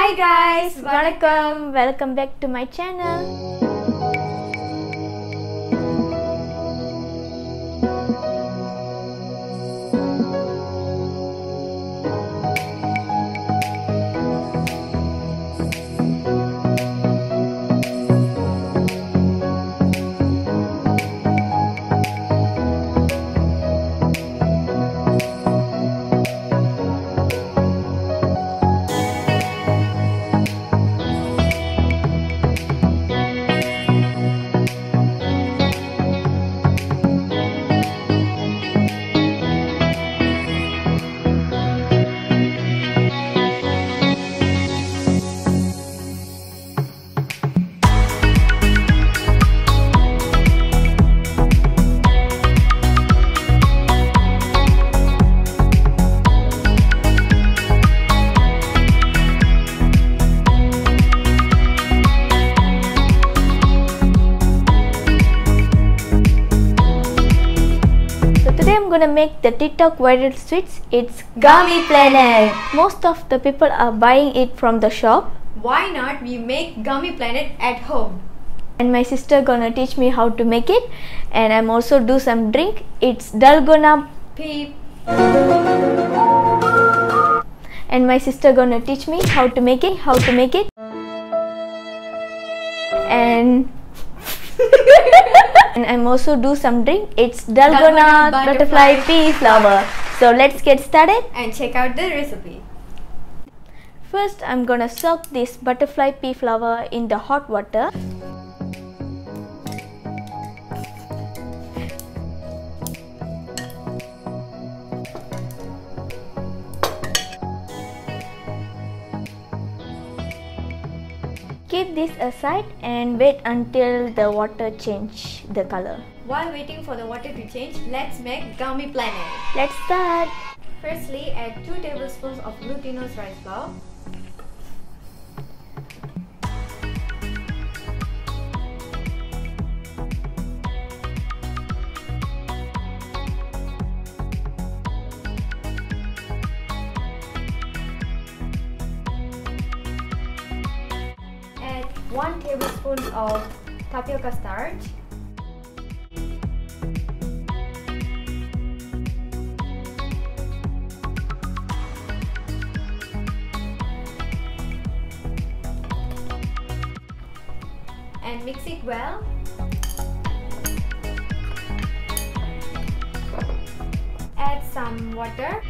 Hi guys, welcome back to my channel. I'm gonna make the TikTok viral sweets. It's Gummy Planet. Most of the people are buying it from the shop. Why not we make Gummy Planet at home? And my sister gonna teach me how to make it. And I'm also do some drink. It's dalgona Peep. And my sister gonna teach me how to make it. And and I'm also do some drink. It's dalgona butterfly pea flower. So let's get started and check out the recipe. First, I'm gonna soak this butterfly pea flower in the hot water. Keep this aside and wait until the water change the color. While waiting for the water to change, let's make Gummy Planet. Let's start. Firstly, add 2 tablespoons of glutinous rice flour. Add 1 tablespoon of tapioca starch. And mix it well. Add some water.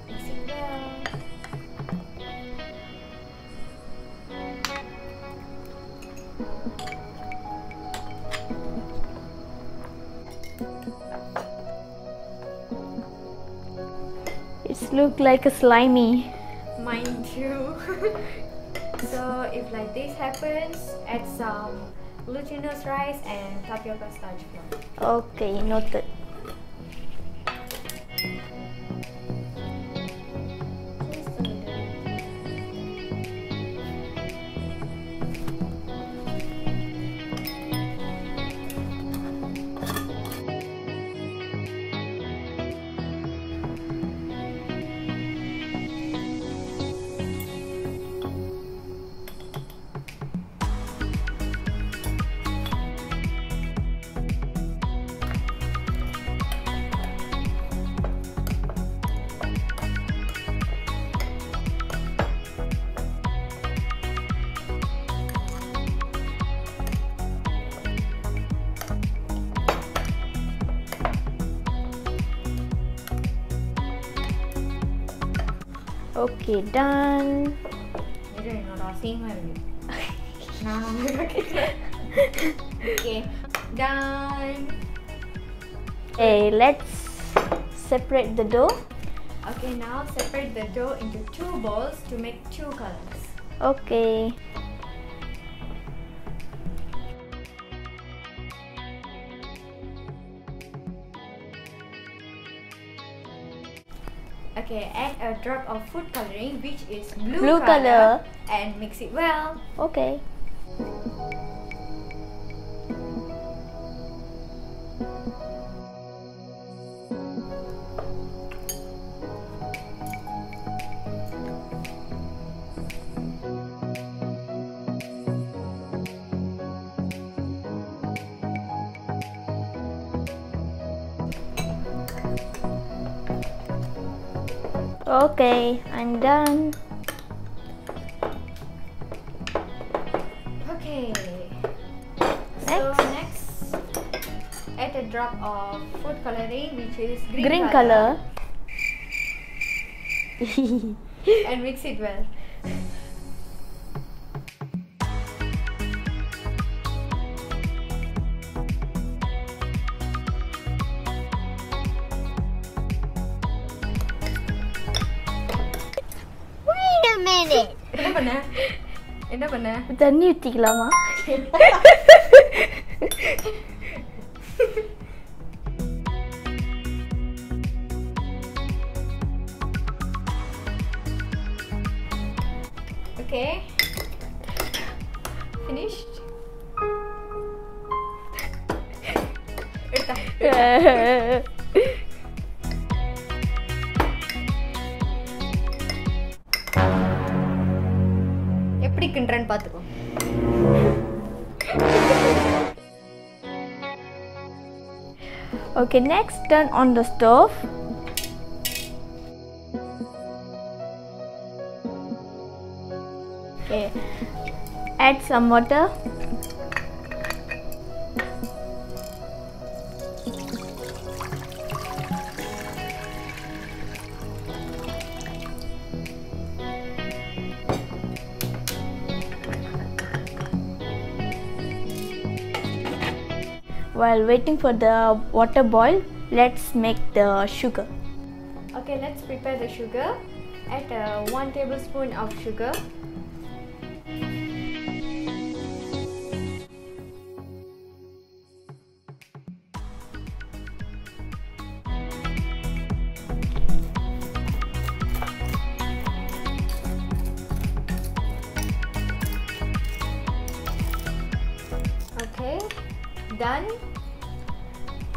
Mix it well. It's look like a slimy. Mine too. So if like this happens, add some glutinous rice and tapioca starch flour. Okay, noted. Okay, done. Okay, done. Okay, let's separate the dough. Okay, now separate the dough into 2 balls to make 2 colors. Okay. Okay, add a drop of food coloring, which is Blue color, and mix it well. Okay. Okay, I'm done. Okay. So next, add a drop of food coloring, which is green color. and mix it well. Wait a minute. என்ன பண்ண? தண்ணி ஊத்திக்கலாமா? Okay. Finished? எப்படி கிண்டறன்னு பாத்துக்கோ. Okay, next turn on the stove. Okay, add some water. While waiting for the water boil, let's make the sugar. Okay, let's prepare the sugar. Add 1 tablespoon of sugar. Okay, done.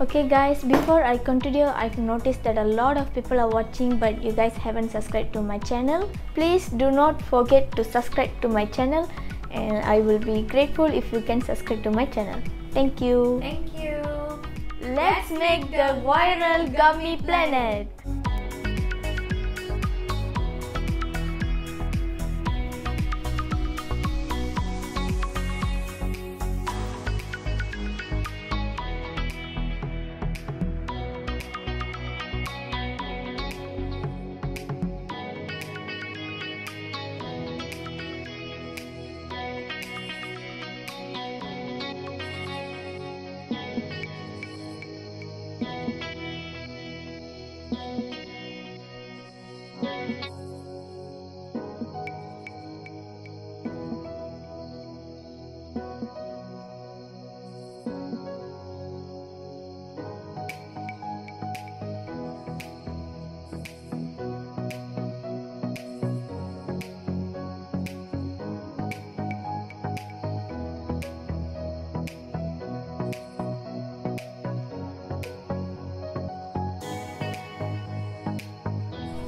Okay guys, before I continue, I've noticed that a lot of people are watching but you guys haven't subscribed to my channel. Please do not forget to subscribe to my channel and I will be grateful if you can subscribe to my channel. Thank you. Thank you. Let's make the viral gummy planet.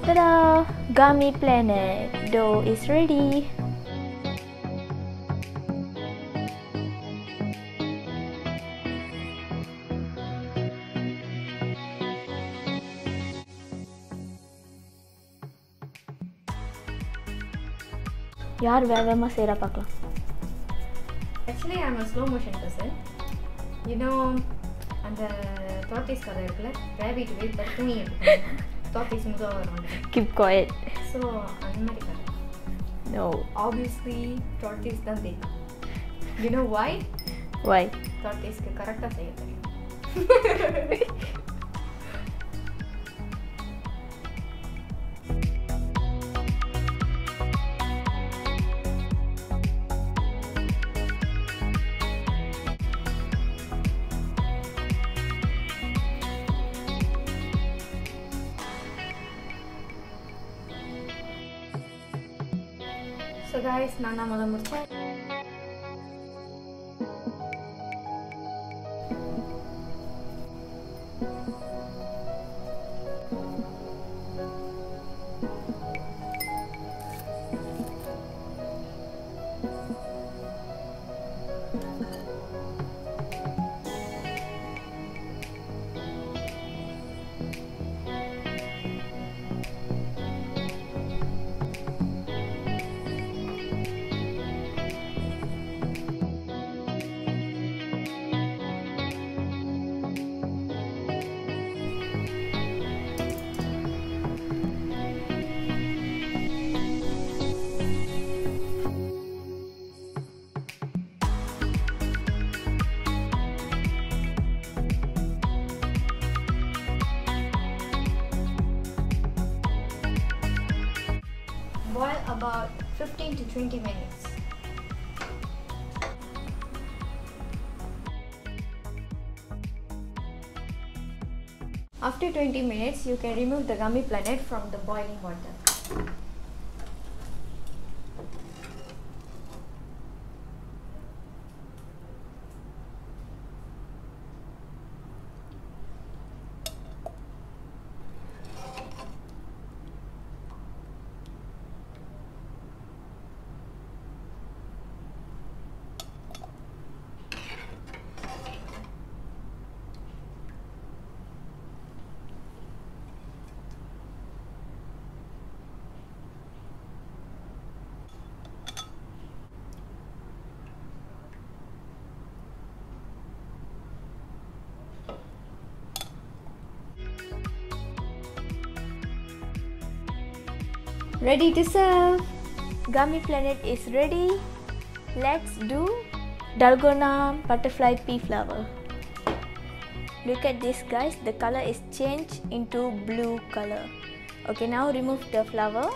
Ta-da! Gummy planet dough is ready. யார் வேகமா செய்றா பார்க்கலாம். Actually, I'm a slow motion person. You know, அந்த tortoise கதை இருக்குல்ல, rabbit wait but தூங்கி எடுத்துக்கணும். Tortoise முதல்ல வரும். Keep quiet. So, அந்த மாதிரி கதை. No. Obviously, tortoise தான் ஜெயிக்கும். You know why? Why? Tortoise-க்கு கரெக்டாக செய்ய தெரியும். So guys, நான் முதல்ல முடிச்சேன். boil about 15 to 20 minutes. After 20 minutes, you can remove the gummy planet from the boiling water. Ready to serve! Gummy planet is ready. Let's do dalgona butterfly pea flower. Look at this, guys, the color is changed into blue color. Okay, now remove the flower.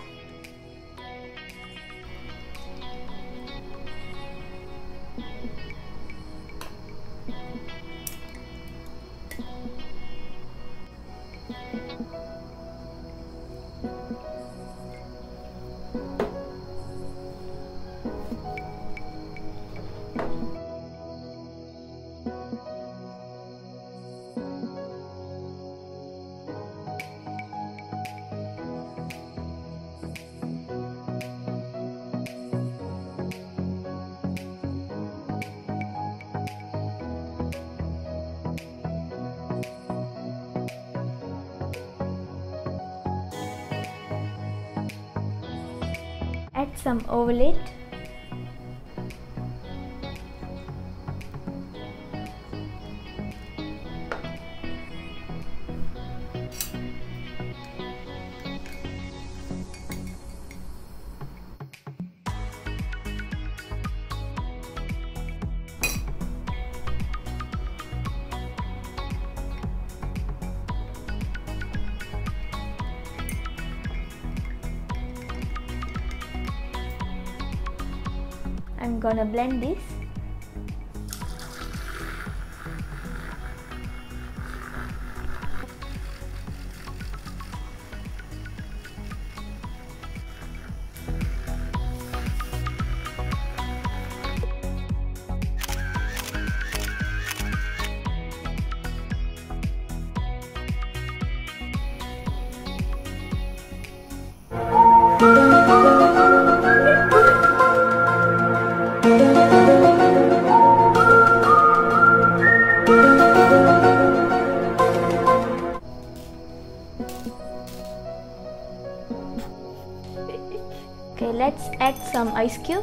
Add some ovalate. I'm gonna blend this. Okay, let's add some ice cube.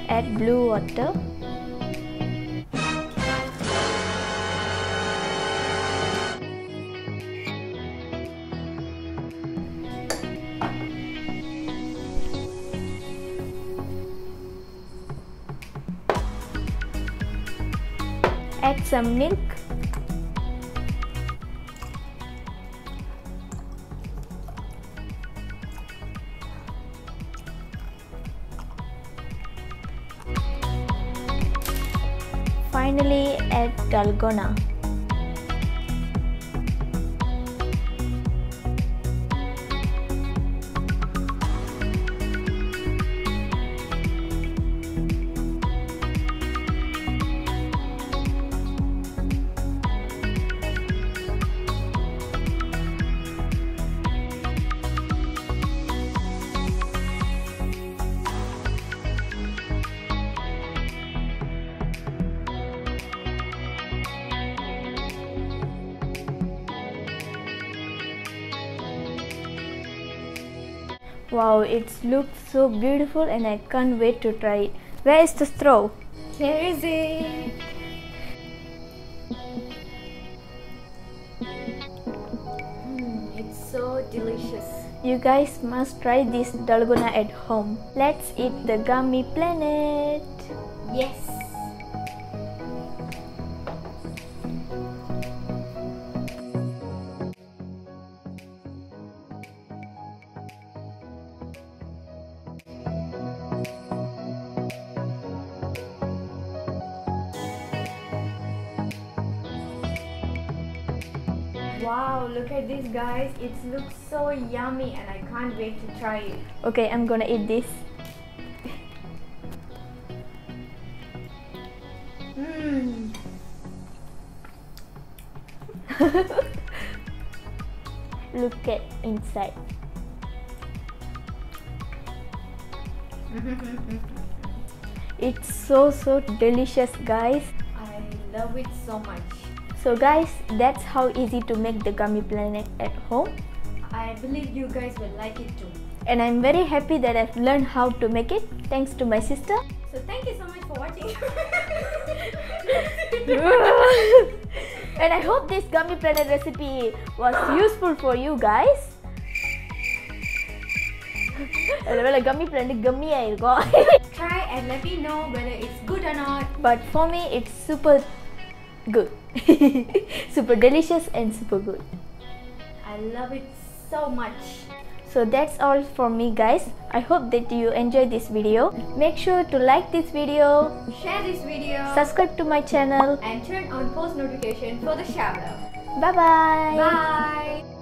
Add blue water. Add some milk. Finally, add dalgona. Wow, it looks so beautiful and I can't wait to try it. Where is the straw? Here is it. It's so delicious. You guys must try this dalgona at home. Let's eat the gummy planet. Yes. Wow, look at this, guys. It looks so yummy and I can't wait to try it. Okay, I'm gonna eat this. Look at inside. It's so delicious, guys. I love it so much. So guys, that's how easy to make the gummy planet at home. I believe you guys will like it too. And I'm very happy that I've learned how to make it thanks to my sister. So thank you so much for watching. And I hope this gummy planet recipe was useful for you guys. Gummy planet gummy Try and let me know whether it's good or not. But for me, it's super good. Super delicious and super good. I love it so much. So that's all for me, guys. I hope that you enjoyed this video. Make sure to like this video, Share this video, subscribe to my channel, and turn on post notification for the shout out. Bye bye. Bye.